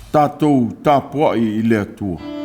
Tātou tāpua'i I le atua.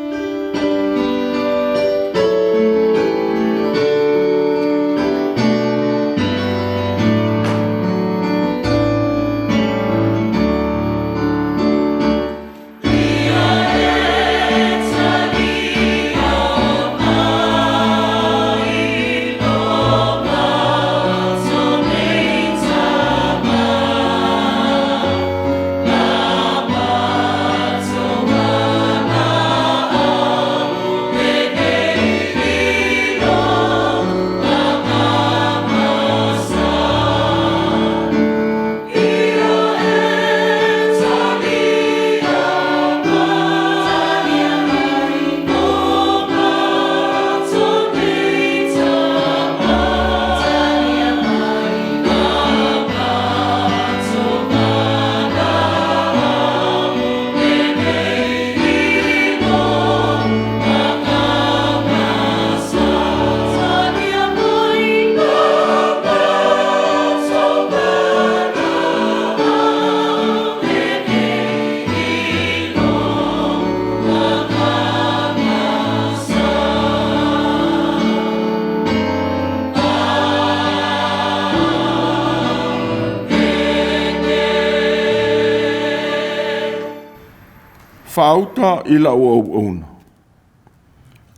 Whaauta I la o auna.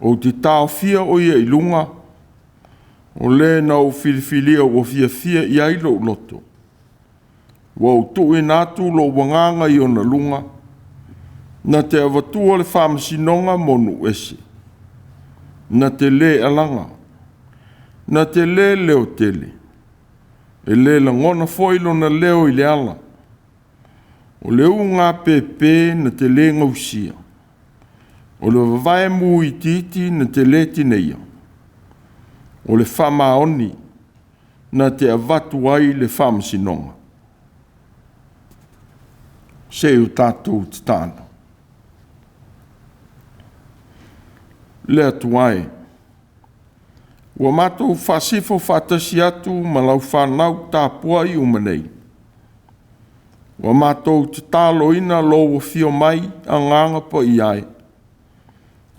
O te tāwhia o ia I lunga, o le na o whiriwhiria o whiawhia I ailo loto. Wa o tui nātu lo wanganga I ona lunga, na te avatua le whamasinonga monu ese. Na te le alanga, na te le leo tele. E le langona foilo na leo I le ala. O leu ngā pepe na te le ngausia. O le wawai mu I titi na te le tineia. O le whamaoni na te avatu ai le whamasinonga. Se o tātou te tāna. Le atuai. Ua mātou whasifo whatasi atu ma lau whanau tāpua I umanei. Wa mātou te tālo ina lo wa whio mai a nganga po I ai.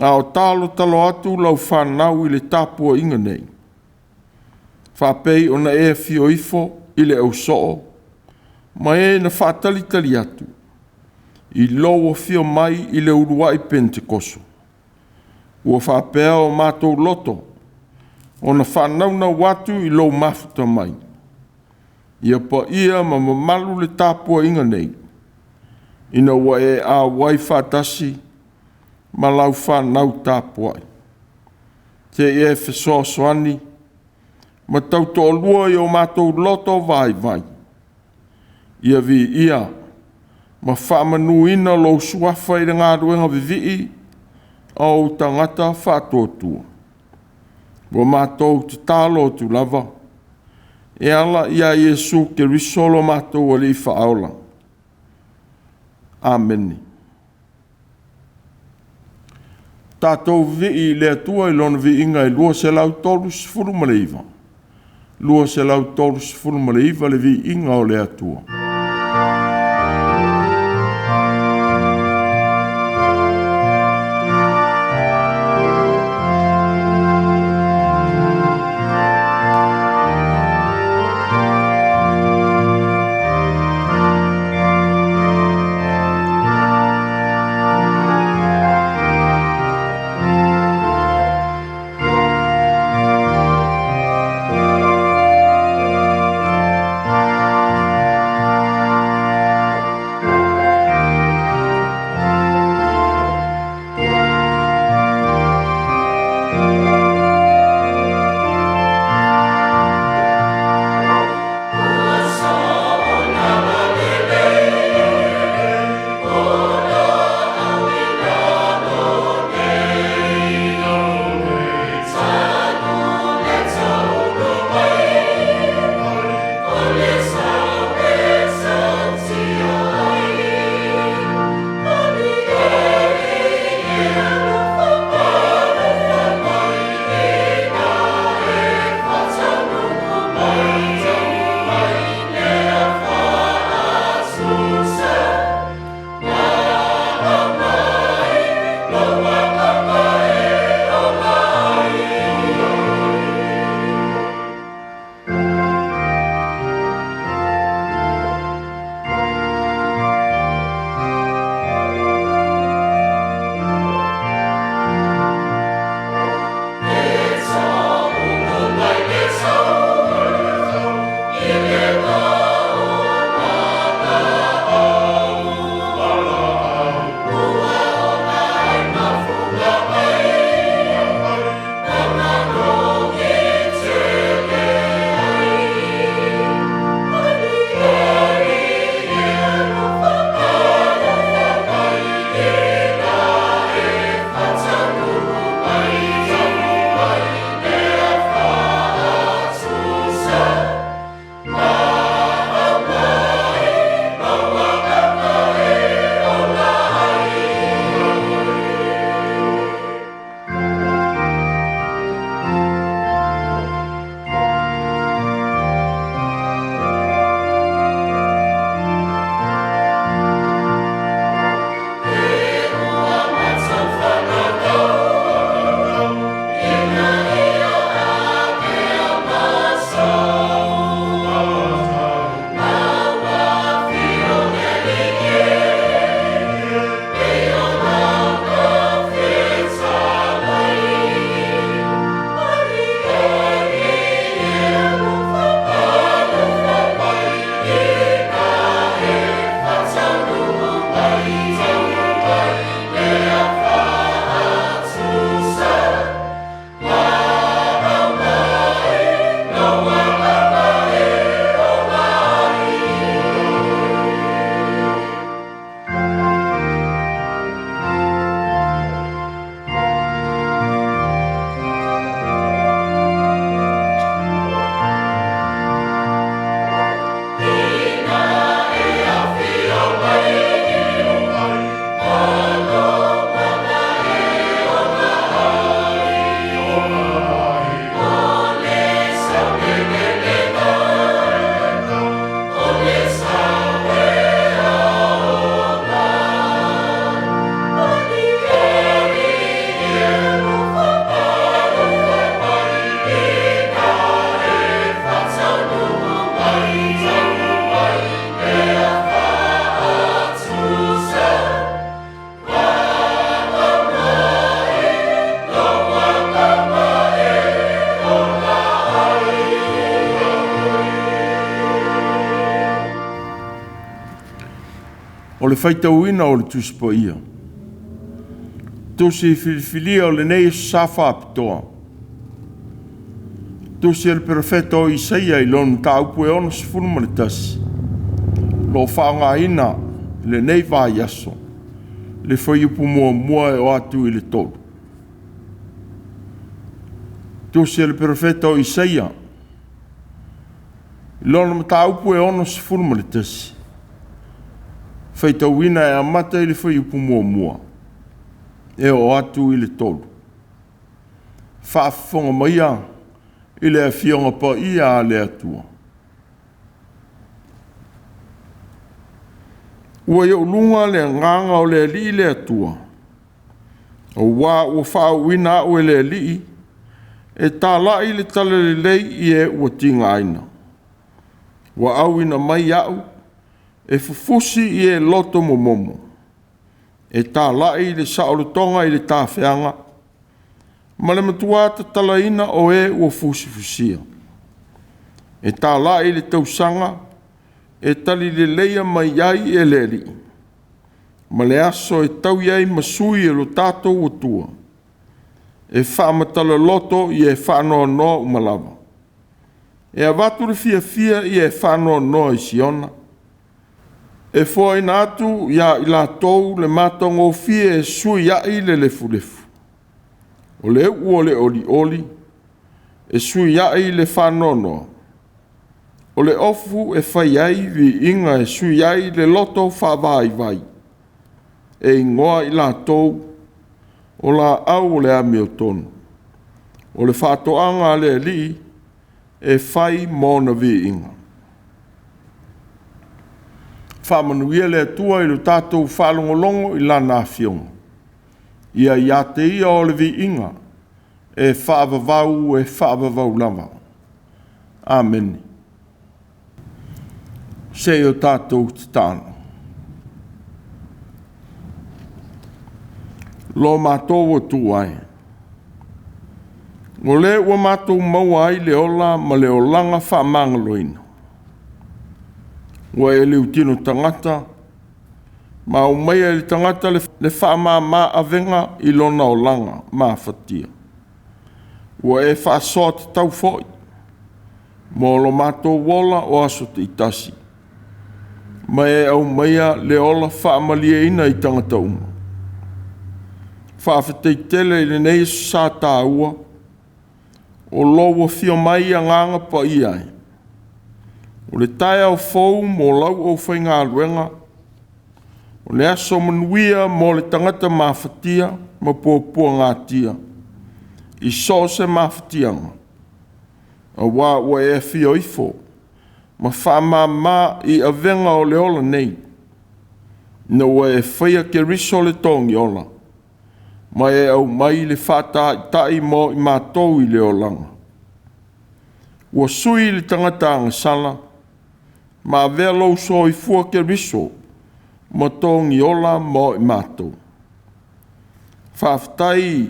A o tālo talo atu lau whanau I le tāpua'iga nei. Whapei o na e whio ifo I le au soo. Ma e na whatalitali atu. I lo wa whio mai I le uruai Pentekoso. Ua whapea o mātou loto. O na whanau na watu I lo mafuta mai. Ia pa ia ma mamalu le tāpua'iga nei. Ina ua e a wai whatasi ma lau whanau tāpuai. Te E.F.K.A.S ma tau to lua I o mātou loto vai vai. Ia vi ia ma whamanuina lo suafa I le Gāluega vivi'i au tangata whātua. Wa mātou te tālo tu lava. E ala ia Iesu ke risolo mātou ali whaaola. Amen. Tātou vi'i le atua I lona vi'inga I lua se lau tolu sifuru maleiva. Lua se lau tolu sifuru maleiva le vi'inga o le atua. o le faitauina o le tusi po ia. Tusi filifilia o le nei safa apitoa. Tusi el profeta o Isaia i lon taupu e ono sifunu ma le tasi. Lo whaongaina le nei vāiaso. Le whaiupu mua e o atu i le tolu. Tusi el profeta o Isaia. Lona mataupu e ono sifunu ma le tasi. Faitauina e amata i le whaiupu mua. E o atu i le tolu. Whaafonga maia i le fionga pa ia le atua. Ua iau lunga le nganga o le li le atua. O wā ua whauina o le li e Tala i le Tala Lelei i e ua tinga aina. Ua auina mai au e fufusi i e loto momomo. E Tala i le saolotonga i le tāwhianga. Ma le Matua ta talaina o e ua fusifusia. E Tala i le tausanga e tali le leia mai iai e le li. Ma le aso e tau iai masui e lo tātou o tua. E whaamatala loto i e whaanoa noa umalawa. E avatu le fia i e whaanoa noa i siona. E fōi nātu ia i la tau le mātonga o fie e sui iai le lefu. O le ua le oli e sui iai le whaanoa noa. O le ofu e whai ai vi inga e sui ai le loto whaavai. E ingoa i la tau o la au le ame o tonu. O le whaatoanga le li e whai mōna vi inga. Whamanuia le atua i lo tātou whalongolongo i la nāwhionga. Ia ia te ia o le vi inga e whaavavau lava. Amen. Se o tātou te tāna. Lo mātou o tū ai. O le ua mātou mau ai le ola ma le olanga whaamangaloina. Ua e le utino tangata, ma o meia le tangata le whaamama avenga i lona olanga Mafatia. Ua e whaasoa te tau foi, mo lo mātou wola o aso te itasi. Ma e au meia le ola whaamalia ina i tangata uma. Whaafetei tele i le nei sā tāua, o loa fio mai a nganga pa iai. O le tae au fau mo lau au whai Gāluega, o le aso manuia mo le tangata Mafatia, ma pōpua ngātia, i so se Mafutianga. A wā ua e fio ifo, ma whaamama i avenga o le ola nei, na ua e whaia ke riso le tongi ola, ma e au mai le whata i tai mo i mātou i le olanga. Ua sui le tangata angasala, ma vea lau so i fua ke riso, ma tongi ola mo i mātou. Whaafitai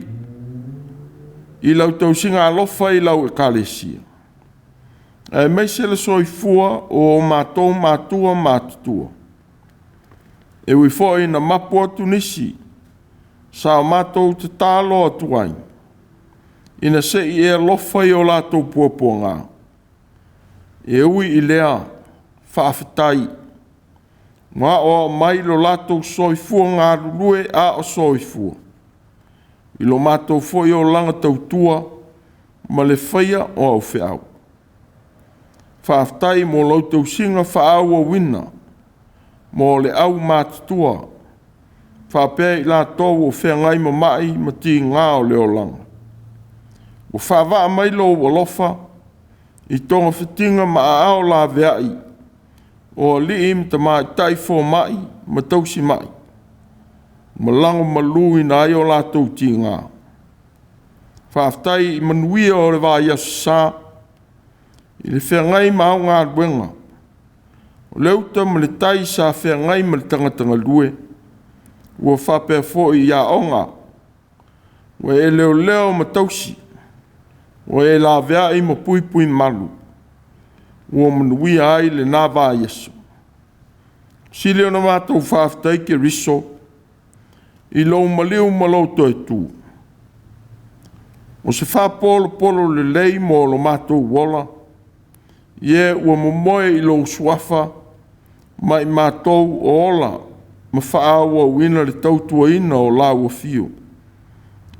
i lau tau singa alofa i lau e kālesia. E meise le so i fua o mātou Mātua mātutua. E ui fo i na mapua tunisi, sa mātou te tālo atuai. Ina se i e alofa i o lātou puapua ngā. E ui i lea, whaafitai. Ngā o mai lo lātou soifua ngā rurue a o soifua. I lo mātou foi o langa tautua, ma le whaia o au whiau. Whaafitai mo lautou singa whaau o wina, mo le au mātutua. Whaapea i lātou o whengai ma mai ma ti ngā o leo langa. O whaavaa mai lo o lofa, i tonga whitinga ma a ao la veai, o li im ta mai taifo mai, ma tausi mai. Ma lango ma lui na ai o lātou ti ngā. Whaaftai i manuia o le vāi Aso Sā, i le whengai ma au ngā ruenga. O leuta ma le tai sa whengai ma le tangatanga lue, ua whapea fo i a onga, ua e leo ma tausi, ua e la vea i ma pui malu, ua manuia ai le nā vāi Aso. Sili ona mātou whāwhitai ke riso, I lou maliu malau toi tū. O se whāpolo polo lelei mo lo mātou wola, Ie ua momoe I lou suafa, mai mātou o ola, ma whaaua wina le tautuaina o la ua fio.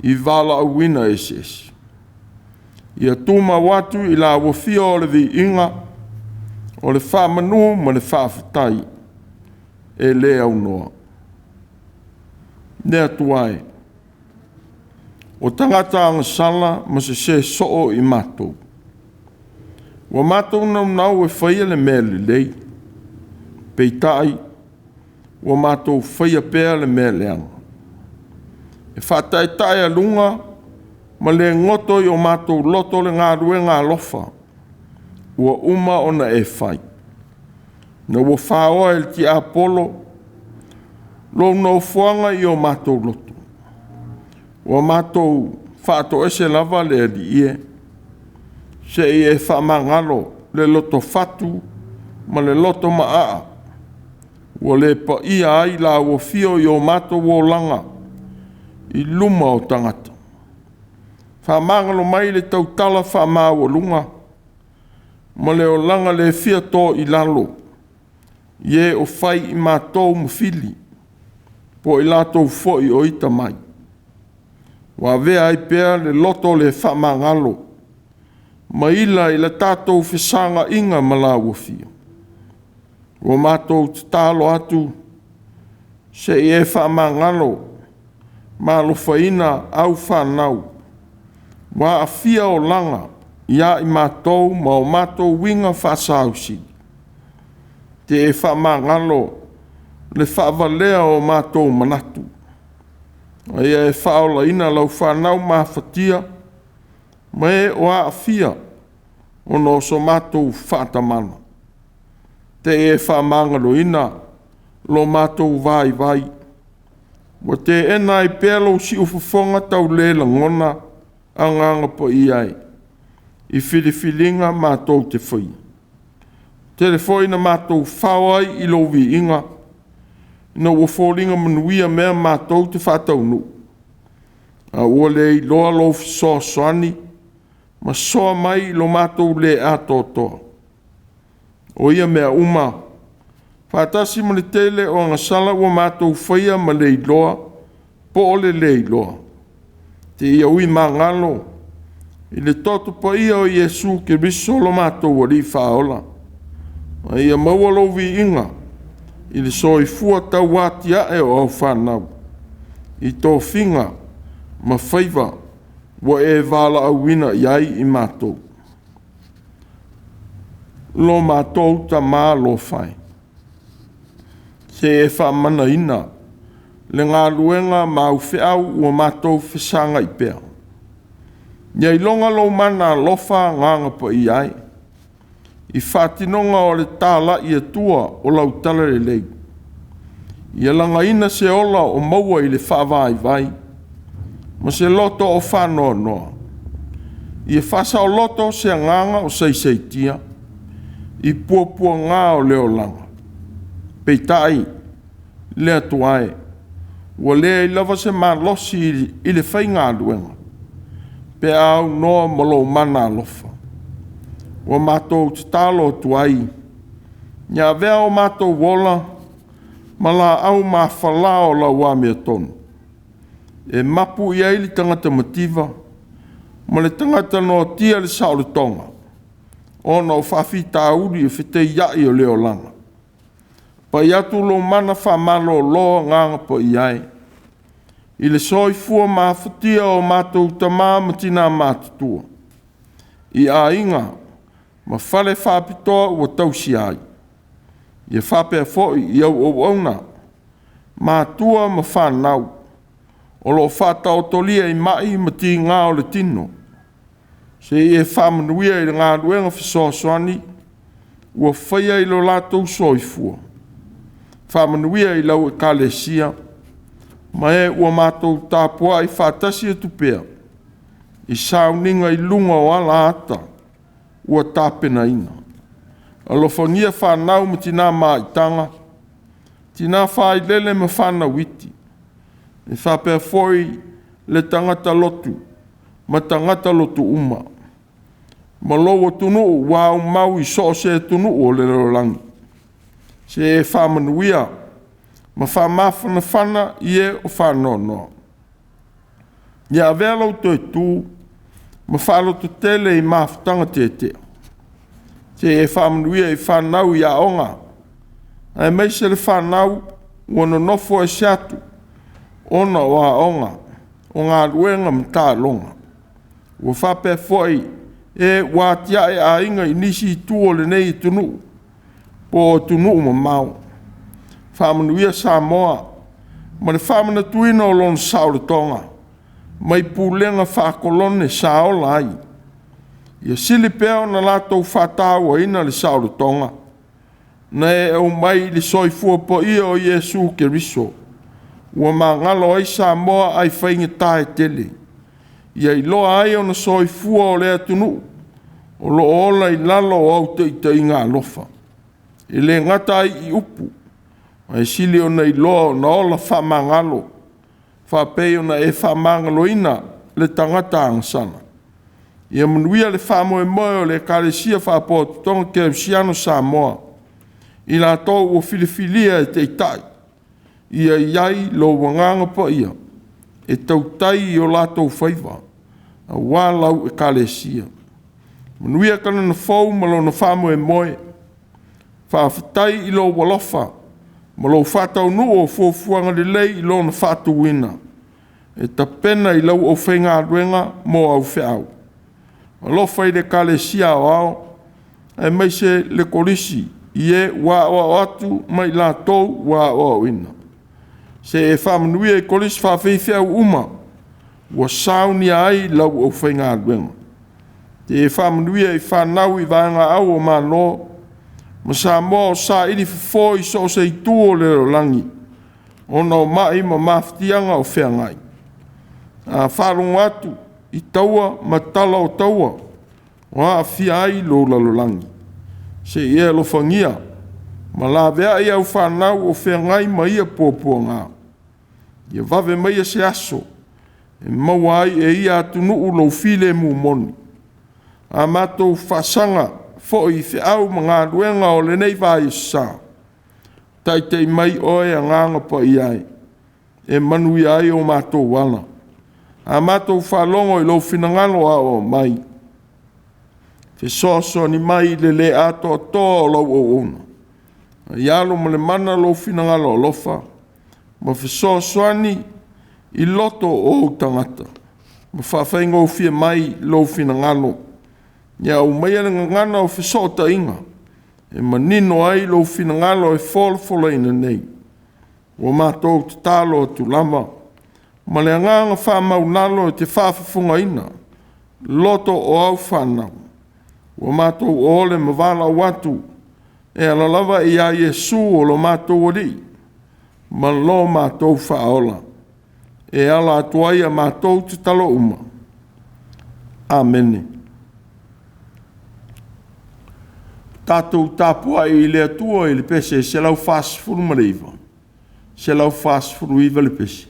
I vala au wina ese. Ia tūma watu I la ua fio o le vi inga, o le whamanu ma le whaafitai, e le au noa. Nea tuai, o tangata angasala ma se soo I mātou. Wa mātou nau e whaia le mea lelei, peitai, wa mātou whaia pēa le mea leanga. E whātai alunga, ma le ngoto I o mātou loto le ngā ruenga alofa, ua uma ona e whai. Na ua whaoa el ti apolo, lo no fuanga I o mātou loto. Ua mātou whāto ese lava le ali ie, se I e whamangalo le loto fatu, ma le loto maa. Ua le pa ia ai la ua fio I o mātou o langa, I luma o tangata. Whamangalo mai le tautala whamau lunga, ma le o langa le fia tō I lalo, Ie o whai I mātou mawhili, po I lātou fōi o ita mai. Wa vea ai pēa le loto le whamangalo, ma ila I le tātou whisanga inga mala ua fio. Wa mātou tālo atu, se I e whamangalo, ma lo whaina au whanau, wa a fia o langa, ia I mātou ma o mātou winga whasausi. Te e whamangalo, le whavalea o mātou manatu. Ia e whaola ina lau whanau mawhatia, ma e o a fia, o no so mātou whatamana. Te e whamangalo ina, lo mātou vai. Wa te ena I pēlo si ufafonga tau lela ngona, anganga po iai. I whiliwhilinga mātou te whai. Telefoina mātou whawai I lovi inga, na ua fōringa manuia mea mātou te whātau nu. A ua le I loa lofi soa soani, ma soa mai lo mātou le atotoa. O ia mea uma, whātasi ma le tele o angasala ua mātou whaia ma le I loa, po o le I loa. Te ia ui mangalo, I le toto pa ia o Iesu ke riso lo mātou wari whaola. A ia maua lovi inga, I le soi fua tau wātia e o au whanau. I tō whinga, ma whaiva, wa e vala au wina iai I mātou. Lo mātou ta mā lo whai. Se e whamana ina, le ngā luenga mau whiau ua mātou whisanga I pēr. Iai longa lo mana lofa nganga pa iai. I whātinonga o le tāla I ATUA o lau Tala Lelei. Ia langa ina se ola o maua I le whaavai, ma se loto o whanoa noa. Ia whasa o loto se nganga o seiseitia, I puapua ngā o leo langa. Peitai, lea tuae, ua lea I lava se malosi I le whai ngā luenga. Pe au noa malo mana alofa. Wa mātou te tālo tuai. Nia vea o mātou wola, ma la au mā whalao la wāmea tonu. E mapu I aili tangata mativa, ma le tangata no tia le sao le tonga. O no whawhi tāuri e whitei iai o leo langa. Pa iatu lo mana whamalo loa nganga pa iai. I le soi fua mawhatia o mātou tamā matina mātutua. I a inga, ma whale whapitoa ua tausi ai. Ia whapea foi I au auna. Matua ma whanau. O lo whatau tolia I mai ma ti ngā o le tino. Se I e whamanuia I ngā ruenga whisoasoani, ua whaia I lo lātou soifua. Whamanuia I lau kalesia, ma e ua mātou tāpua I whātasi atu pēr. I sauninga I lunga o ala ata, ua tāpena ina. Alofangia whanau matina maitanga, tina whai lele me whana witi. E whapea foi le tangata lotu, ma tangata lotu uma. Ma loa tunu wau mau I so se tunu o le rolangi. Se e whamanuia, ma whamawhana whana I e o whanono. Ia velo toi tū, ma whalo tu tele I mafutaga te. Se e whamanuia I whanau I aonga. Ai mai se le whanau, wana nofo e siatu, ona o aonga, o ngā ruenga mta longa. Ua whape foi, e wātia e ainga I nisi tuo le nei tunu, po tunu ma mau. Whamanuia Samoa, ma le whamana tuina o lon saure tonga, mai pūlenga whakolone sao lai. Ia sili pēo na lātou whātāuaina le saure tonga, na e au mai le soifua po ia o Iesu Keriso. Ua mangalo ai Samoa ai whainga tae tele. Ia I loa ai o na soifua o lea tunu, o lo ola I lalo o au te inga alofa. E le ngata ai I upu, ai sili o na I loa na ola whamangalo, whapei o na e whamangalo ina le tangata angsana. Ia manuia le whamoe moe o le karesia whapoto tonga Keresiano Samoa, I la tō o filifilia e te tai. Ia iai lo wanganga pa ia, e tautai I o lātou whaiva, a wālau e kalesia. Manuia kana na whau malo na whamoe moe, whawhatai I lo walofa, malo whatau nu o fuafuanga lelei I lo na whatuwina, e ta pena I lau o whenga ruenga mo au whiau. Alofa I le kalesia o ao, e mai se le kolisi, I e wā o atu mai la tōu wā o ina. Se e whamanuia I kolisi whawhiwhiau uma, ua sauni ai lau o whenga ruenga. Te e whamanuia I whanau I vānga au o mālo, ma sa mō sa iri whoi so se I tuo le rolangi, o no mai ma mafutianga o whengai. A wharunga atu, I taua ma tala o taua, o a whiai lo lalolangi. Se I e lo whangia, ma la vea I au whanau o whengai ma ia pōpua ngā. Ia vave mai se aso, e mawai e ia tunu ulo file mu moni. A mātou whasanga, fo I whiau ma ngā ruenga o le nei vai sā. Tai te mai oe a nganga pa iai, e manu iai o mātou wala. A mātou whalongo I lo whinangalo a o mai. Te soso ni mai le ato tō lau o ona. Ialo ma le mana lo whinangalo lofa, ma soso ani I loto o tangata. Ma whawhaingo fia mai lo whinangalo. Ia o mai ala ngana o whisota inga. E manino ai lo whinangalo e wholfola ina nei. Wa mātou te tālo tu lama. Ma le nganga whamau nalo e te whawhafunga ina. Loto o au whanau. Wa mātou ole ma wala watu. E ala lava I a Iesu o lo mātou ori. Ma lo mātou whaola. E ala atuaia mātou te talo uma. Amene. Tātou tāpua I le atua I le pese se lau whasfuru mareiva. Se lau whasfuru iwa le pese.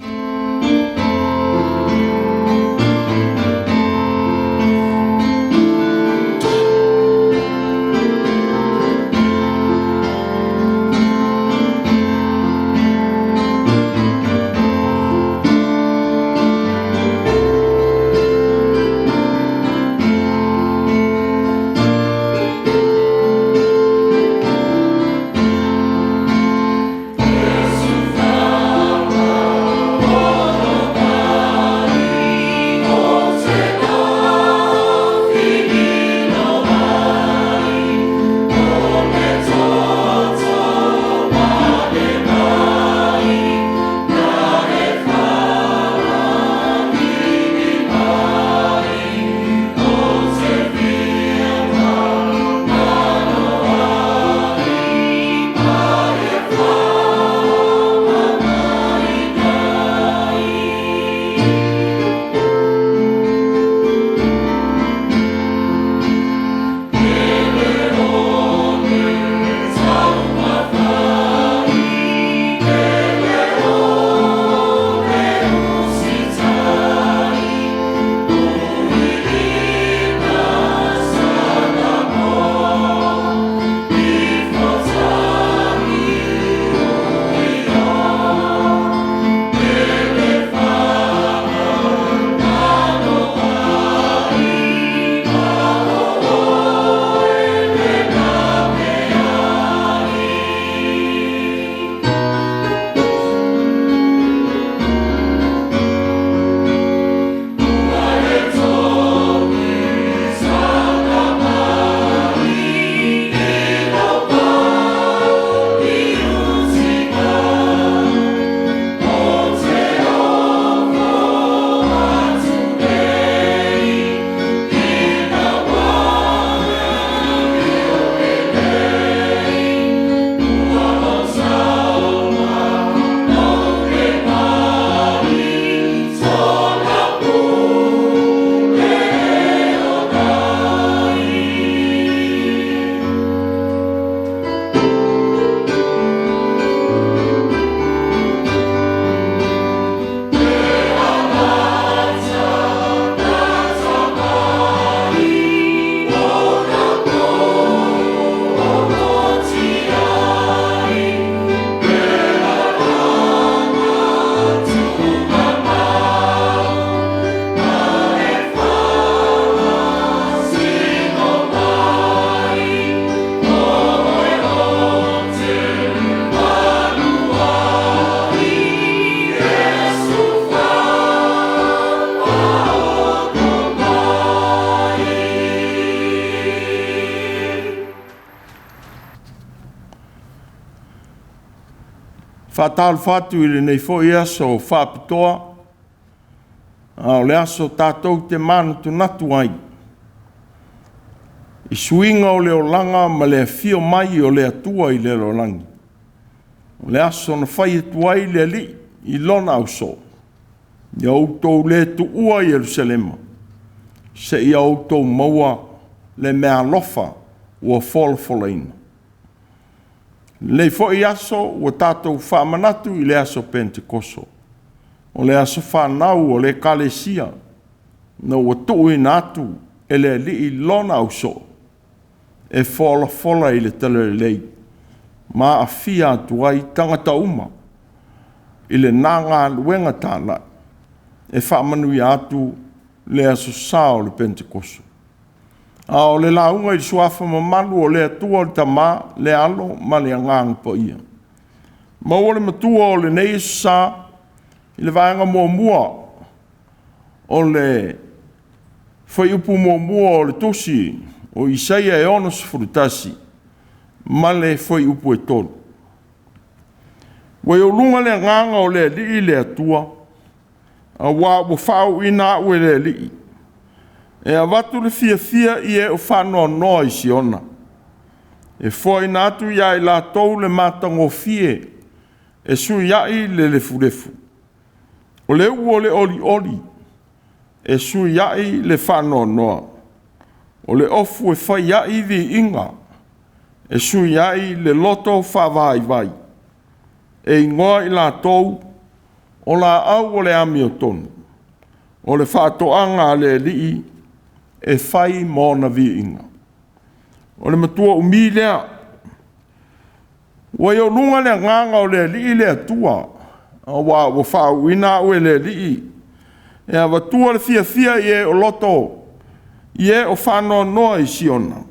Oh Whātālu whātu i le nei fo i aso whāpitoa. O le aso tātou te manu tu natu ai. I suinga o le o langa ma le fio mai o le atua i le o langi. O le aso na whai atua i le li i lona au so. I autou le tu ua i Jerusalema. Se i autou maua le mea lofa ua wholofoleina. Lei fo i aso ua tātou whamanatu i le aso Pentekoso. O le aso whanau o le kalesia na ua tui natu e le li i lona au so. E wholofola i le Tala Lelei. Ma a fia tuai tangata uma i le nanga luenga tāna. E whamanui atu le aso Sā o le Pentekoso. A o le launga i suafa mamalu o le atua o le tamā, le alo ma le angang po ia. Ma o le matua o le nei Aso Sā, i le vaenga mua o le whaiupu mua o le Tusi, o Isaia e onos furutasi, ma le whaiupu e tolu. Wai o lunga le anganga o le li le atua, a wā whau ina ue le li. E a watu le fia i e o whanua noa i siona. E fwoi natu ia i la tau le matango fie, e sui iai le furefu. O le ua le oli, e sui iai le whanua noa. O le ofu e whai iai vi inga, e sui iai le loto whawai vai. E ingoa i la tau, o la au o le ami o tonu. O le whatoanga le lii, e whai mōna vi inga. O le matua umilea. Wai o lunga le nganga o le li le atua. A wā whau ina ue le li. E a watua le fia i e o loto. I e o whanoa noa i siona.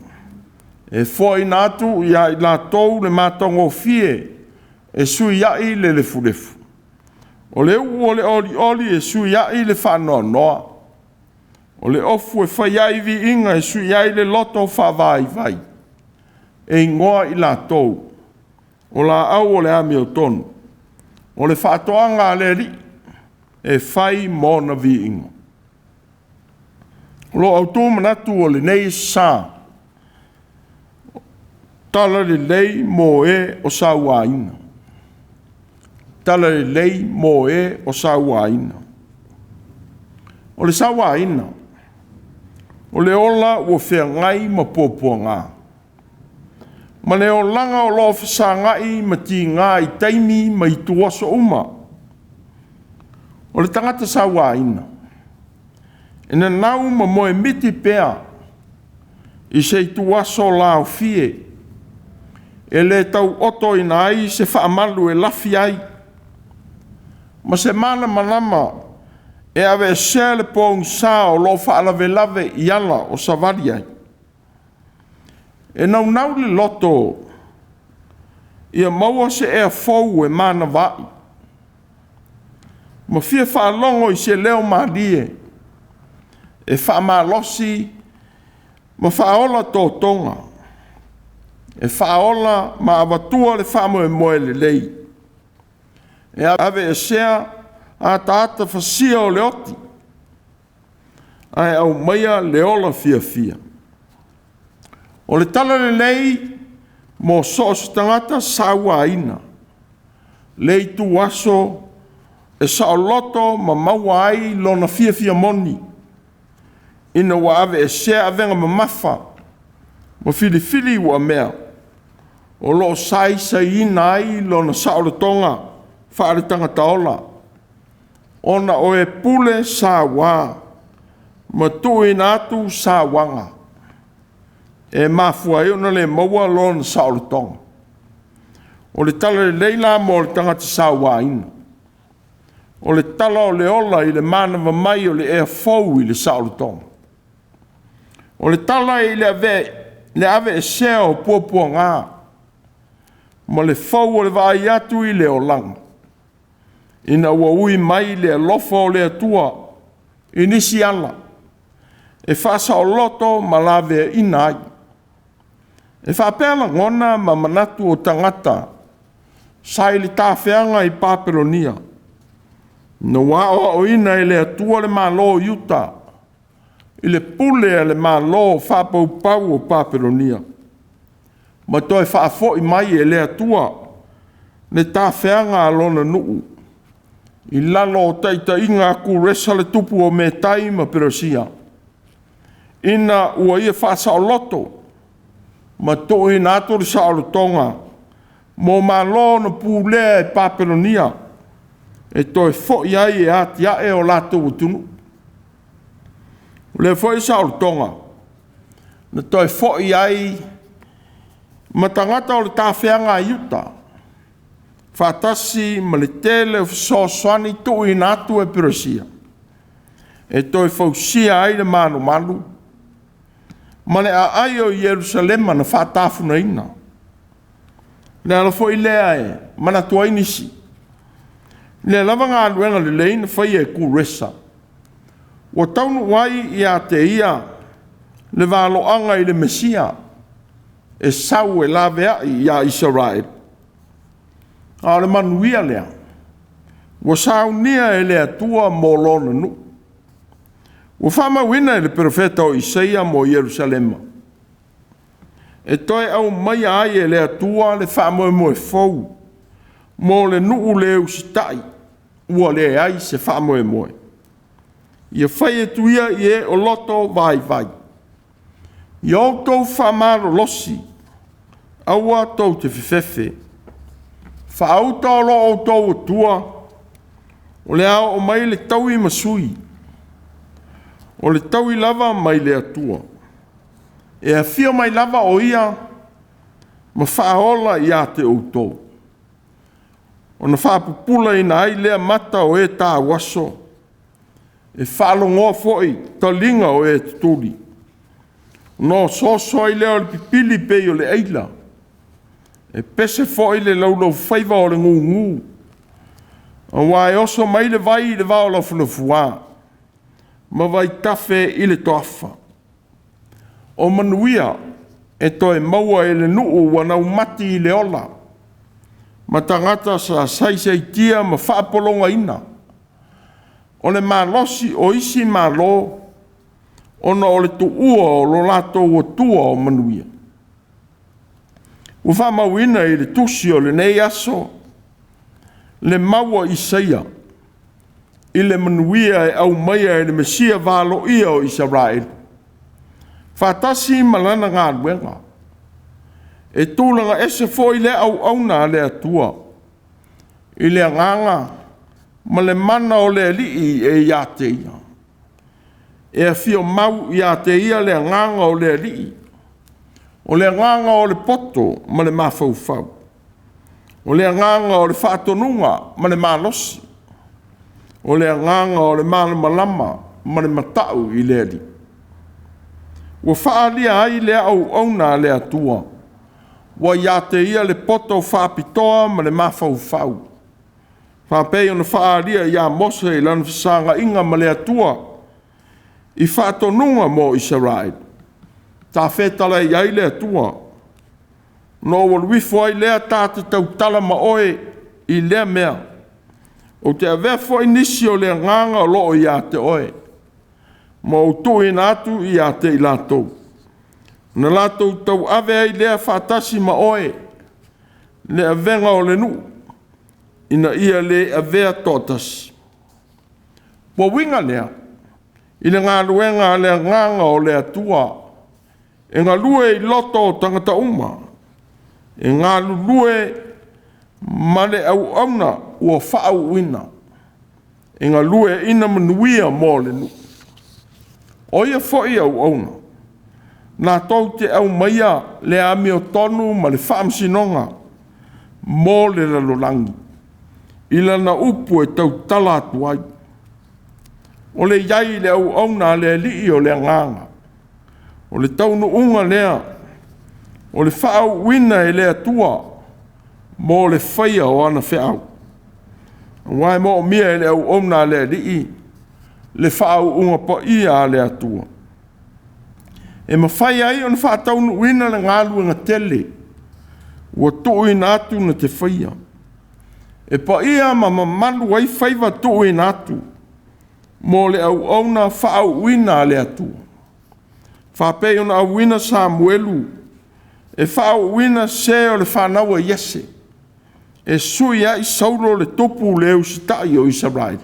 E fwoi natu i a i la tou le matongo fie. E sui ai le furefu. O le u o le oli e sui ai le whanoa noa. O le ofu e whai ai vi inga e sui ai le loto whawai vai. E ingoa i la tou. O la au o le ami o tonu. O le whatoanga le ri. E whai mōna vi inga. O lo Autū manatu o le nei sā. Tala Lelei mō e o sāuāina. Tala Lelei mō e o sāuāina. O le sāuāina. O le ola ua whea ngai ma pōpua ngā. Ma le o langa o loa whasa ngai ma ti ngā i taimi ma i tuaso uma. O le tangata sāuāina. E na nau ma moe miti pēa i se i tuaso lao fie. E le tau oto i nai se whaamalu e lafi ai. Ma se mana manama e ave sele pōng sā o lo whaalave lave i ala o savari ai. E nau le loto i a maua se e a fau e mana vai. Ma fia whaalongo i se leo malie. E whaamalosi ma whaola tō tonga. E whaola ma awatua le whamoe moe le lei. E ave e sea a tāta whasia o le oti. Ai au maia le ola fia. O le Tala Lelei mo soos tangata sāuāina. Lei tu aso e saoloto ma maua ai lona fia moni. Ina wa ave e sea avenga ma mafa. Ma fili ua mea. O lo sai ina ai lona saolotonga whaare tangata ola. Ona o e pule sā wā, ma tui nātu sā wanga. E mafua e ona le maua lona saolotonga. O le Tala Lelei la mo le tangata sāuāina. O le tala o le ola i le manava mai o le E.F.K.A.S i le saolotonga. O le tala i le ave e sea o pua ngā. Ma le fau o le vai atu i le o langa. Ina ua ui mai le alofa o le atua. Inisi ala. E whaasa o loto ma lawe ina ai. E whapela ngona ma manatu o tangata. sai le tāwhianga I Papelonia. Na wā o ina I le atua le mālo Iuta. I le pule le mālo whāpaupau o Papelonia. Ma toi whaafo I mai e le atua. Le tāwhianga alona nuu. I lalo o taita inga ku resa le tupu o me taima Perosia. Ina ua ia whaasa o loto. Ma to I nātori sa o tonga. Mo mālo na pūlea e Papelonia. E toi fo iai e ati ae o lato utunu. Le fo I sa o tonga. Na toi fo iai matangata o le tāwhianga Iuta. Whātasi ma le tele o soswani to I nātu e Perosia. E toi fausia ai le manu malu. Ma le a ai o Yerusalema na whātafuna ina. Le ala fo I lea e, mana tua inisi. Le lava ngā luenga le leina whai e ku resa. O taunu wai I a te ia, le wāloanga I le Mesia. E sau e lavea I a Israel. A le manuia lea. O sau nia e le atua mo lona nu. O whama wina e le profeta o Isaia mo Yerusalema. E toi au mai ai e le atua le whama mo e fau. Mo le nuu le usitai. Ua le ai se whama mo e. Ia whai e tuia I e o loto vai vai. Ia o tau whamaro losi. Aua tau te whiwhewe. Whaauta o lo o tau tua. O le ao o mai le tau I masui. O le tau I lava mai le atua. E a fia mai lava o ia. Ma whaola I a te outou. O na whapupula ina ai lea mata o e tā waso. E whalongoa foi ta linga o e tuturi. No soso ai lea o le pipili pei o le eila. E pese foi le laulau whaiva o le ngungu. A wai oso mai le vai le vao la funafua. Ma vai tafe I le toafa. O manuia e toi maua e le nuu wanau mati I le ola. Ma tangata sa saisei tia ma whaapolonga ina. O le malosi o isi malo. Ona o le tuua o lo lato o tua o manuia. O whamauina I le tusi o le nei aso. Le maua Isaia. I le manuia e au maia e le mesia valo ia o Israel. Whatasi malana ngā luenga. E tūlanga ese fo I le au auna le atua. I le nganga. Ma le mana o le lii e ia te ia. E a fio mau ia te ia le nganga o le lii. O le nganga o le poto ma le mafaufau. O le nganga o le whātonunga ma le malosi. O le nganga o le malama ma le matau I le li. Ua whaalia ai le au auna le atua. Wa ia te ia le poto whapitoa ma le mafaufau. Whapei ona whaalia ia mose I lana whisanga inga ma le atua. I whātonunga mo Israel. Tā whetala I ai le atua. No waluifo ai lea tāte tau tala ma oe I lea mea. O te awefo I nisi o lea nganga o loo I a te oe. Ma o tui nātu I a te I lātou. Na lātou tau ave ai lea whātasi ma oe. Lea venga o le nu. Ina ia le avea tōtasi. Po winga lea. I le ngā luenga lea nganga o lea tua. E ngā lue I loto o tangata uma. E ngā lue ma le au auna ua whaau wina. E ngā lue ina manuia mō le nu. O ia fwoi au auna. Nā tau te au maia le ami o tonu ma le whaamsinonga mō le lalolangi. Ila na upu e tau tala atuai. O le iai le au auna le lii o le nganga. O le taunu unga lea. O le whaau wina e le atua. Mō le whaia o ana whiau. Wai mō mia e le au auna le lii. Le whaau unga pa ia le atua. E mawhai ai o na whaataunu wina le ngālua ngā tele. Ua tui nātu na te whaia. E pa ia ma mamalu ai whaiva tu e natu. Mo le au auna whaauina le atua. Whapei ona auina Samuelu. E whaauina se o le whanaua Iese. E sui ai saulo le topu le usitai o Israel.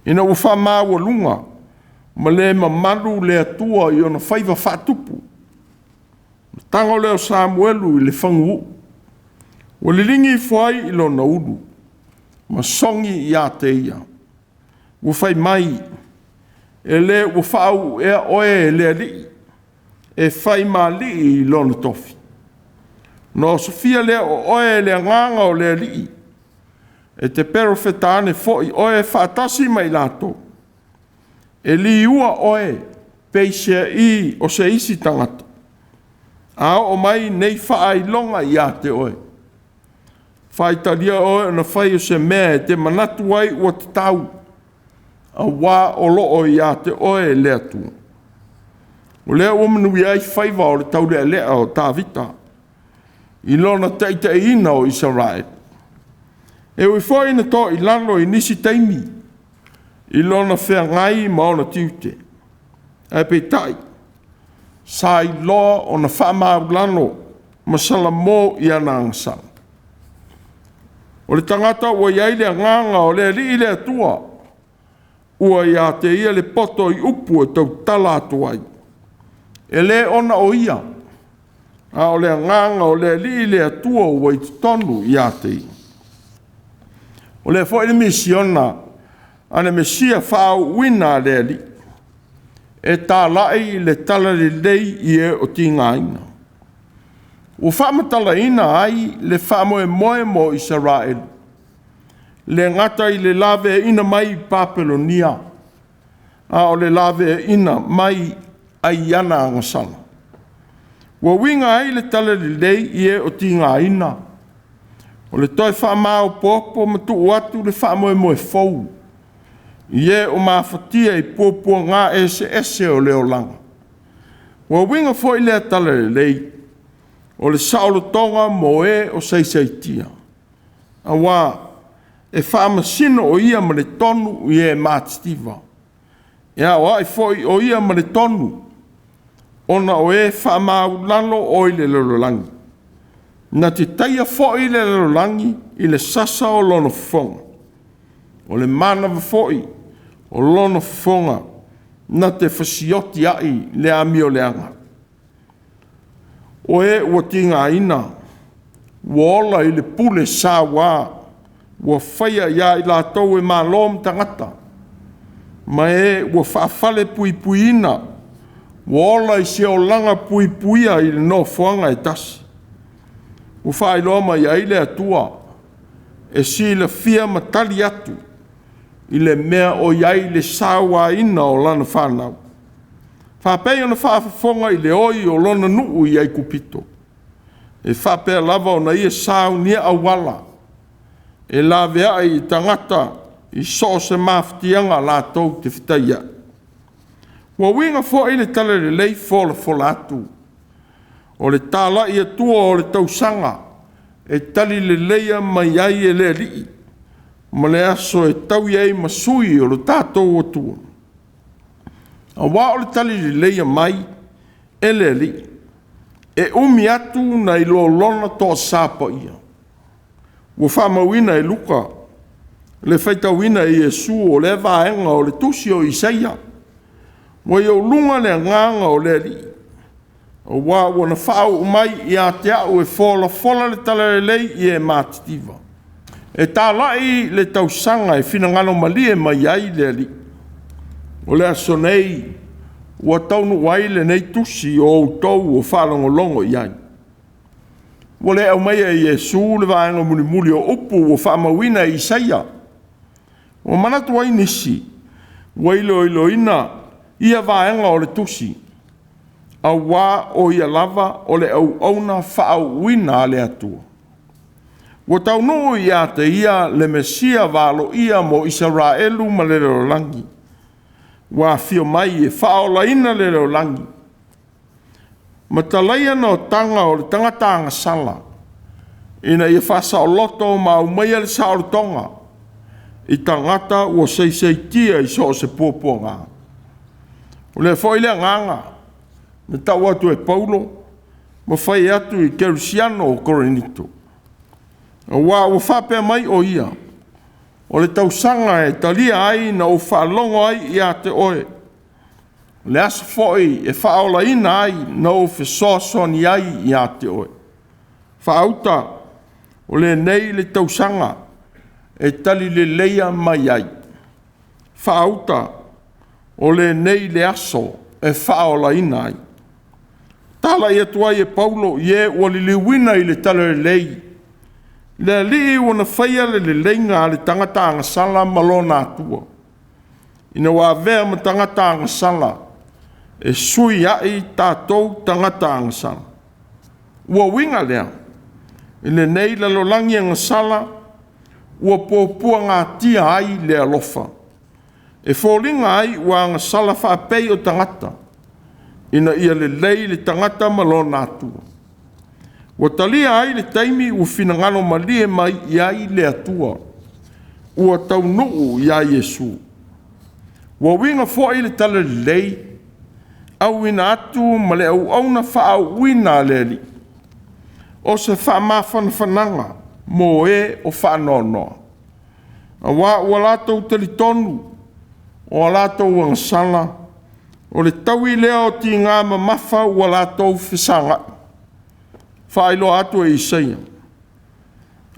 Ina ua whamāua lunga. Ma le mamalu le atua i ona whaiva whatupu. Tango leo Samuelu i le whangu. O le lingi i whai i lona ulu. Ma songi i a te ia. Ua whai mai. E le ua whau ea oe e lea li. E whai ma li i lona tofi. No Sofia lea o oe lea nganga o lea li. E te perofetane foi oe whaatasi mai lato. E li ua oe peisea i o se isi tangata. A o mai nei whaai longa i a te oe. Faitalia oe na whai o se mea e te manatu ai ua te tau. A wā o loo i a te oe lea tu. O lea ua manui ai whaiva o le tau lea o Tāvita. I lona teite ina o Israel. E ui fwoi na to i lano i nisi teimi. I lona whea ngai ma ona tiute. E pe tai. Sa i loa o na whamau lano masala mō i ana angasala. O le tangata ua iai lea nganga o lea li lea tua. Ua ia te ia le poto i upu e tau tala atuai. E le ona o ia. A o lea nganga o lea li lea tua ua i tonu ia te ia. O lea fo ele misiona ane mesia whao wina lea li. E tā lai le Tala Lelei i e o tīngāina. O whamatala ina ai le whamoe moe mo Israel. Le ngata i le lawe ina mai Papelonia. A o le lawe ina mai ai ana angasana. Wa winga ai le Tala Lelei i e o tīngāina. O le toi whamao popo ma tu atu le whamoe moe fau. Ie o mafatia i pōpua ngā ese o leo langa. Wa winga fo i lea Tala Lelei, o le saulo tonga mo e o seisaitia. A wā, e whaamasino o ia ma le tonu i e mātistiva. Ia wā i fo i o ia ma le tonu, ona o e whaamau lalo o i le lololangi. Na te taia fo i le lololangi i le sasa o lono fonga. O le manawa fo i, o lono fonga na te whasioti ai le ami o leanga. O e ua tinga ina, ua ola i le pule sāwā, ua whaia ia i la tau e mālom tangata. Ma e ua whaafale pui pui ina, ua ola i se o langa pui puia i le no fuanga e tasi. Ua whailoma i aile atua, e si le fia matali atu, i le mea o iai le sāuāina o lana whanau. Whapei ona whaafafonga i le oi o lona nuu i ai kupito. E whapea lava o na ia sāu nia awala. E la vea i tangata i so se mafutianga la tau te whitaia. Wa winga fo i le Tala Lelei fola fola atu. O le tala i atua o le tausanga. E tali leleia mai ai e le lii. Ma le aso e tau iei masui o le tātou atua. A wā o le Tala Lelei mai e le li. E umi atu na i lo lona to sāpa ia. Ua whamauina e luka. Le Faitauina e Iesu o le vaenga o le Tusi o Isaia. Wa i o lunga le nganga o le li. O wā wana whao mai i a te au e fola le Tala Lelei i e mātitiva. E tā lai le tausanga e finangano malie mai ai le li. O le aso nei, ua taunu wai le nei tusi o Autū o whalongolongo i ai. O le au mai e Iesu le vaenga muli o upu o whamauina i Isaia. O manatu ai nisi, ua ilo ina ia vaenga o le tusi. A wā o ia lava o le au auna whaauina le atua. Ua taunu i a te ia le Mesia valo ia mo Israelu ma le rolangi. Wa fio mai e whaolaina le rolangi. Ma talaia no tanga o le tangata angasala. ina ia whasaoloto maumea le saolotonga i tangata ua seiseitia i so se pōpōnga. O le foi le nganga, me tau atu e Paulo, ma whai atu i Kerusiano o Korinito. Wa ua whapea mai o ia, o le tausanga e talia ai na o whalongo ai i a te oe. Le asa foi e whaola ina ai na o whesosoni ai i a te oe. Whaauta o le nei le tausanga e tali le leia mai ai. Whaauta o le nei le aso e whaola ina ai. Tala i atua i e Paulo i e ua li liwina i le Tala Lelei. Le li wana whaia le leinga le tangata anga sala malona atua. Ina wā vea ma tangata anga sala e sui ai tātou tangata anga sala. Ua winga lea, i le nei la lolangi anga sala, ua pōpua ngā tia ai le alofa. E fōlinga ai ua anga sala whapei o tangata, ina ia le lei le tangata malona atua. Ua talia ai le taimi ua finangalo malie mai i ai le atua, ua tau nuu i ai Yesu. Ua winga fōi le Tala Lelei, au ina atu ma le au auna whaau wina le li. O se wha mawhanawhananga, mo e o whanonoa. A wā ua lātou talitonu, o lātou angasala, o le taui leo ti ngā mamafa ua lātou whisanga. Whailo atu e Isaia.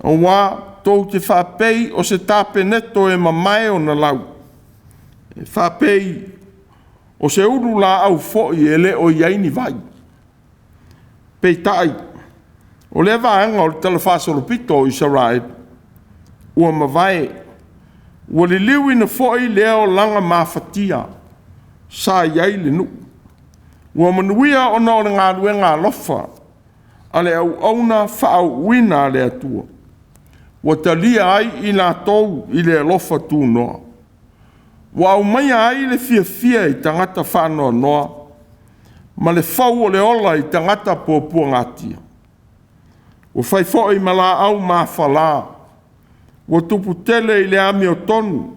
O wā tou te whapei o se tāpeneto e mamae o na lau. E whapei o se uru la au fo'i e le o iaini vai. Pei tai, o le vaenga o le talawhasolopito o Israel, ua mawai, ua li liwi na fo'i leo langa mawhatia, sa iai le nu. Ua manuia o na o le Gāluega lofa, a le au auna whaau wina le atua. Ua talia ai i nā tou i le lofa tū noa. Ua au mai ai le fia i tangata whanoa noa, ma le whau o le ola i tangata pōpua ngātia. Ua whai fōi ma la au mā whala, ua tupu tele i le ami o tonu,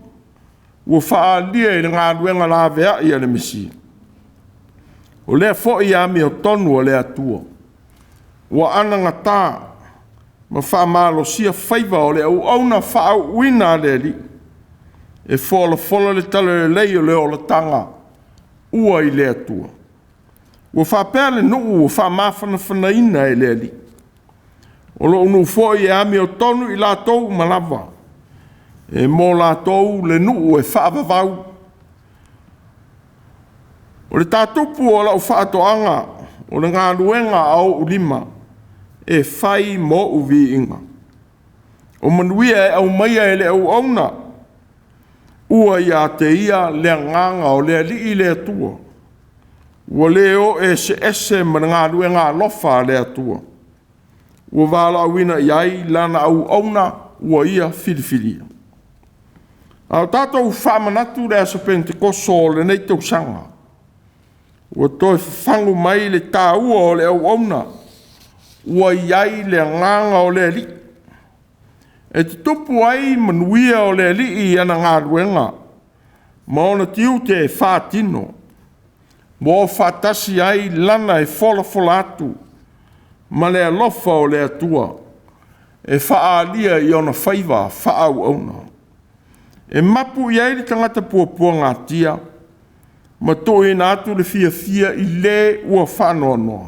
ua whaalia i le Gāluega la vea i le Mesia. O lea fōi ami o tonu o le atua. Ua ananga tā, ma whaamalo sia whaiva o le au auna whaau wina le li. E whola le Tala Lelei o le o la tanga, ua i le atua. Ua whapea le nuu ua whaamawhana ina e le li. O lo unu fōi e ami o tonu i lātou malawa. E mō lātou le nuu e whaavavau. O le tātupu o lau whaatoanga, o le Gāluega au ulima, e whai mō uvi inga. O manuia e au maia e le au auna, ua ia te ia le nganga o le li i le atua. Ua leo e se ma Gāluega lofa le atua. Ua wala awina iai lana au auna, ua ia filifilia. Au tātou whamanatu le Aso Pentekoso le nei tau sanga. Ua toi whangu mai le tāua o le au auna, ua iai le nganga o le li. E te tupu ai manuia o le li i ana Gāluega, ma ona tiu te whātino, mo whātasi ai lana e whola atu, ma le alofa o le atua, e whaalia i ona whaiva whaau auna. E mapu iai li tangata pua ngā tia, ma toi nā atu le fia i le ua whanoa noa.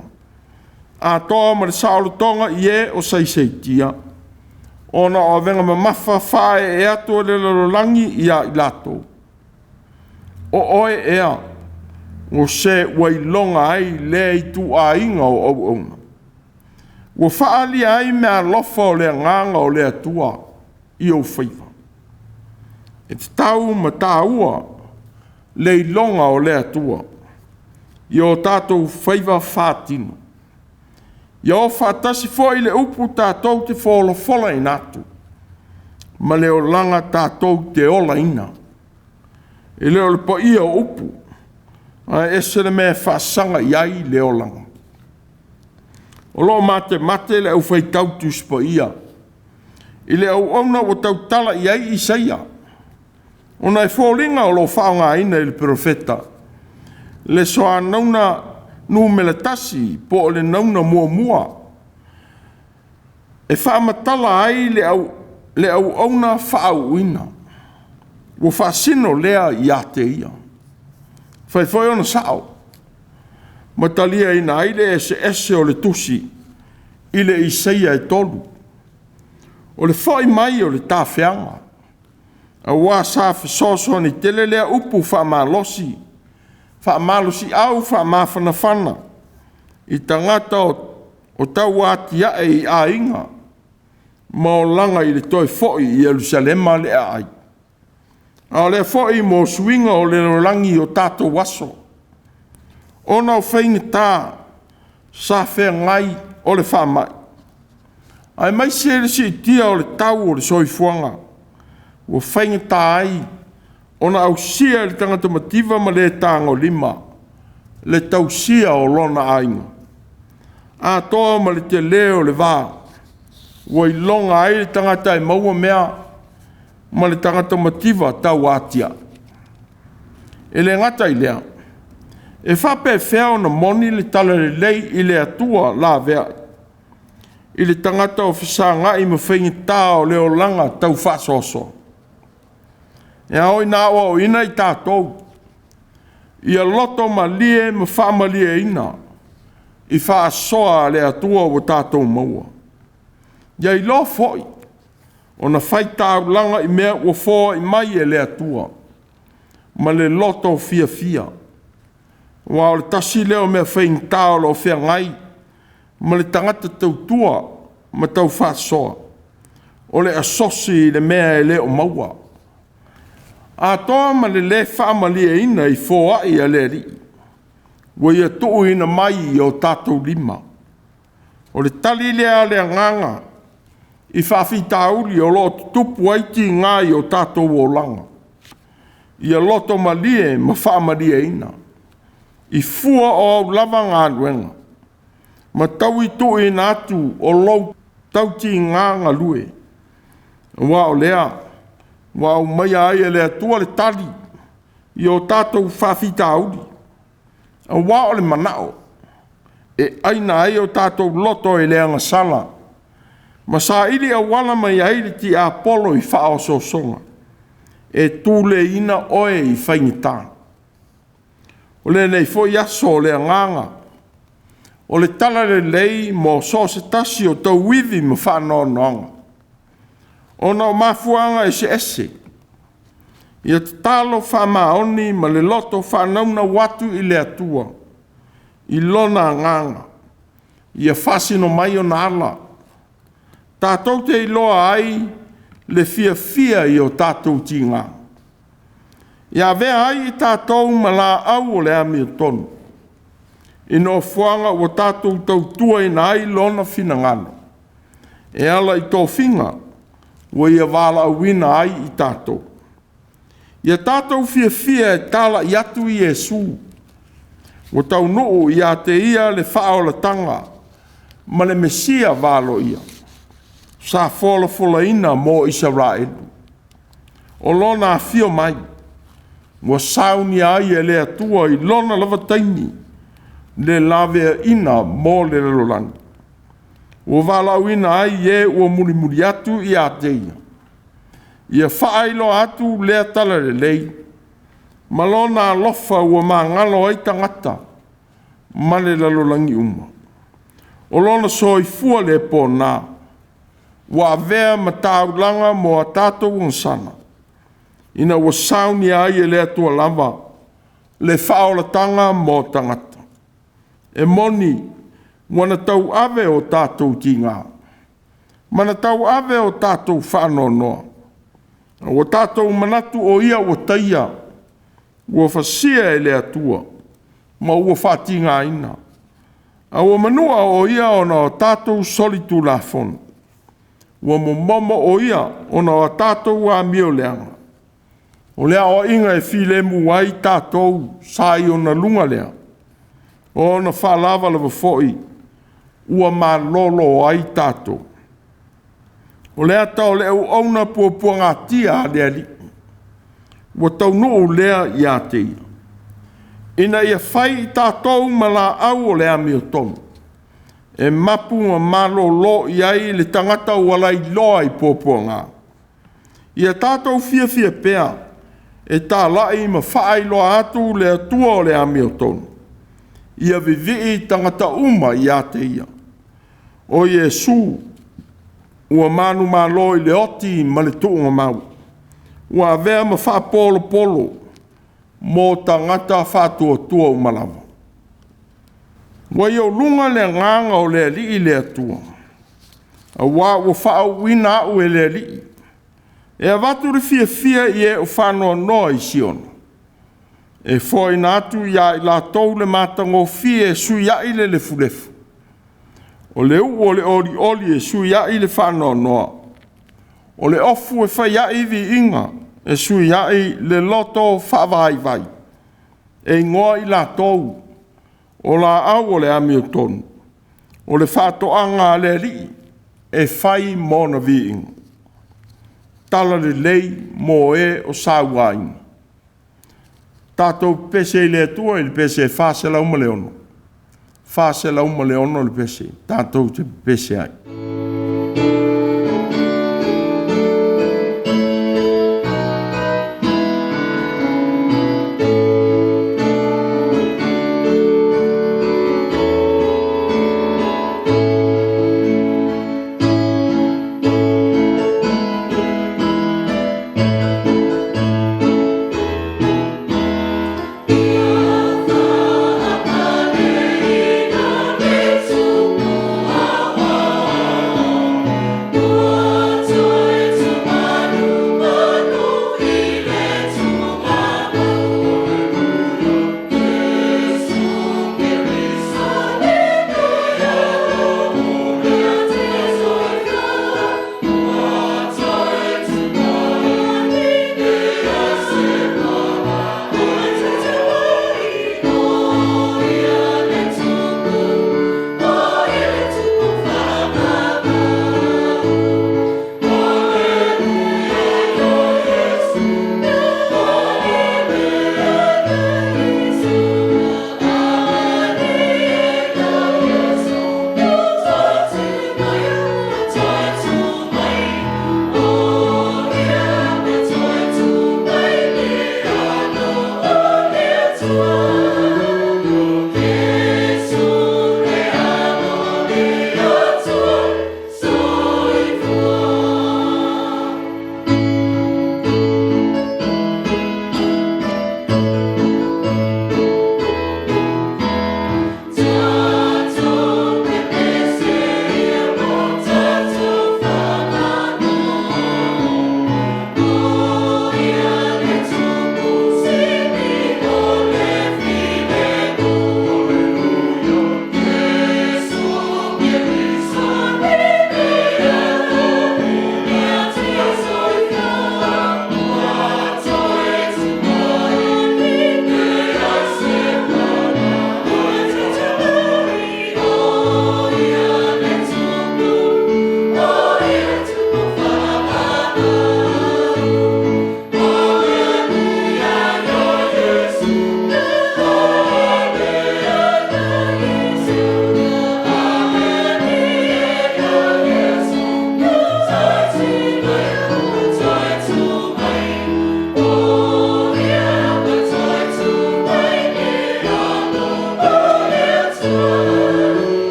A toa ma le saolotonga i e o saiseitia, ona o venga ma mafa whae e atu le lalolangi i a ilato. O oe ea, o se wailonga ai le i tuaiga o au auna. Ua whaalia ai mea lofa o le nganga o le atua i au whaiva. E te tau ma tāua le ilonga o le atua i o tātou whaiva whātino. I o whātasi fo i le upu tātou te whola i nātu. Ma leo langa tātou te ola ina. E leo le po ia o upu. A ese le mea whaasanga i ai leo langa. O lo mate le au Faitau Tusi po ia. I le au ona o tau tala i ai Isaia. Ona e fōlinga o lo whaongaina i le profeta. Le soa nauna nu mele tasi po le nauna mua. E whaamatala ai le au ona whaauina. Wo whaasino lea i ate ia. Whai ona sao. Matalia ina ai le ese o le tusi. I le Isaia e tolu. O le whai mai o le tāwhianga. A wā sā whasoso ni tele lea upu whaamalosi. Whaamalosi au whaamawhanawhana. I tangata o tau ati ae i a inga. Mao langa i le toi foi i Jerusalema le ai. A le foi mo suinga o le rolangi o tato waso. Ona o whainga tā sa whea ngai o le whamai. Ai mai se si tia o le tau o le soifuanga. Ua whainga tā ai. Ona au sia le tangata mativa ma le tāngo lima. Le tau sia o lona ainga. A toa ma le te leo le vā. Ua i longa ai le tangata e maua mea. Ma le tangata mativa tau atia. E le ngata i lea. E whape whea na moni le Tala Lelei i le atua la vea. I le tangata o whisanga i mawhingi tā o leo langa tau whasoso. E aoi nā o ina i tātou. I a loto ma lie ma whaama lie ina. I whaasoa le atua o tātou maua. Ia i lo foi. O na Faitau langa i mea o fōa i mai e le atua. Ma le loto fia. Wa o le tasi leo mea whaing tāo lo whea ngai. Ma le tangata tau tua ma tau whaasoa. O le asosi le mea e le o maua. A toa ma le whaama lia ina i fōa i a le ri. Wa ia tuu ina mai i o tātou lima. O le tali lea le nganga. I whawhitauli o lo tupu aiti ngā i o tātou o langa. I a loto ma lie ma whaama lia ina. I fua o au lava ngā nuenga. Ma tau i tu i nātu o lau tauti ngā ngā lue. Wa o lea. Wa o mai ai e lea tua le tali. I o tātou whawhita auli. A wa o le manao. E aina ai o tātou loto e lea ngasala. Ma sa ili a wala mai ai le ti a polo i whao so songa. E tūle ina oe i whaingitāna. O le nei fo yaso o le nganga. O le Tala Lelei mo so se tasi o tau wivi mo whanau noanga. O na o mafuanga e se ese. Ia te talo whamaoni ma le loto whanauna watu i le atua. I lona nganga. Ia whasino mai o na ala. Tātou te iloa ai le fia i o tātou tinga. Ia vea ai i tātou ma la au o le ami o tonu. Ino fuanga o tātou tau tua ina ai lona finangano. E ala i tō finga, o ia wala awina ai i tātou. Ia tātou fia e tala i atu i Jesu. O tau nuu i a te ia le whaola tanga, ma le Mesia walo ia. Sa fola ina mo Israel. O lona fio mai. Wa sauni ai e le atua i lona lava taini. Le lave ina mo le lolang. O valau ina ai e ua muri atu i ateia. Ia whaailo atu le Tala Lelei. Malona lofa ua mangalo ai tangata. Ma le lalolangi uma. O lona soifua le pōnā. Wa vea mataulanga mo a tātou onsana. Ina wa sauni ai e le atua lava. Le whaolatanga mo tangata. E moni, wana tau ave o tātou ki ngā. Mana tau ave o tātou whano noa. O tātou manatu o ia o taia. Ua whasia e le atua. Ma ua whati ngā ina. A ua manua o ia o na tātou solitu la fonu. Ua momo o ia o na tātou a mio leanga. O lea o inga e filemu ai tātou sai o na lunga lea. O na whalava lava foi. ua malolo ai tātou. O lea tau le au auna pua ngā tia a lea li. Ua tau nuu lea i a te ia. Ina ia whai i tātou ma la au o lea mio tonu. E mapu ma malolo i ai le tangata wala i loa i pua ngā. Ia tātou fia pea. E tā lai ma whaai loa atu le atua o lea mio tonu. Ia vivi tangata uma i a te ia. O Iesu, ua manu malo i le oti ma le tuunga mau. Ua vea ma wha polo, mo tangata whatua tua umalawa. Ua iau lunga le nganga o le li i le atua. A wā ua wha wina au e le li. E a watu fia i e o whanoa noa i siona. E foi natu ia i la tau le matango fie e sui ia i le fulefu. O le u o le oli e sui ia i le whanoa noa. O le ofu e whai ia i vi inga e sui ia i le loto whawai vai. E ngoa i la tau o la au o le ami o tonu. O le whatoanga le li e whai mona vi inga. Tala Lelei mo e o sāuāina. Tātou pese i le atua i le pese e whāsela uma leono. Whāsela uma leono le pese. Tātou te pese ai.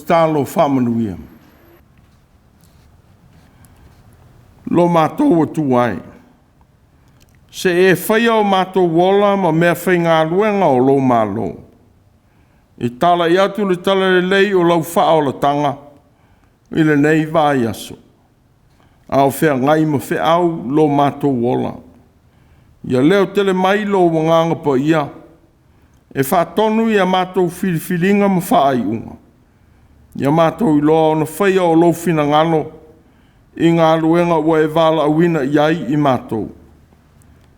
tālo whamanuia. Lo mātou atu ai. Se e whaia o mātou wola ma mea whai ngā luenga o lo mālo. I tala I atu le tala lelei o lau wha o la tanga. I le nei vai aso. Ao whea ngai ma whea au lo mātou wola. Ia leo tele mai lo wanganga pa ia. E whaatonu ia mātou whiriwhiringa ma whaai unga. Ia mātou I loa ona whaia o lo whina ngalo. I ngā luenga ua e wala awina iai I mātou.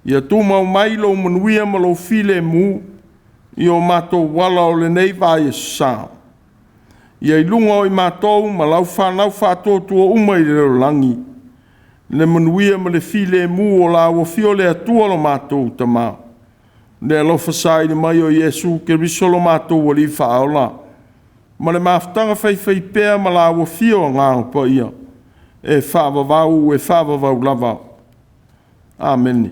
Ia tū mau mai lo manuia ma lo while mu. I o mātou wala o le nei vai e sā. Ia I lunga o I mātou ma lau whanau whātotua uma I reo langi. Le manuia ma le while mu o la ua fio le atua lo mātou tamā. Le alofa sai le mai o Iesu ke riso lo mātou wali whaola. Ma le Mafutaga whai pēr ma la ua fio ngā pa ia. E whaavavau e whaavavau lava. Amen.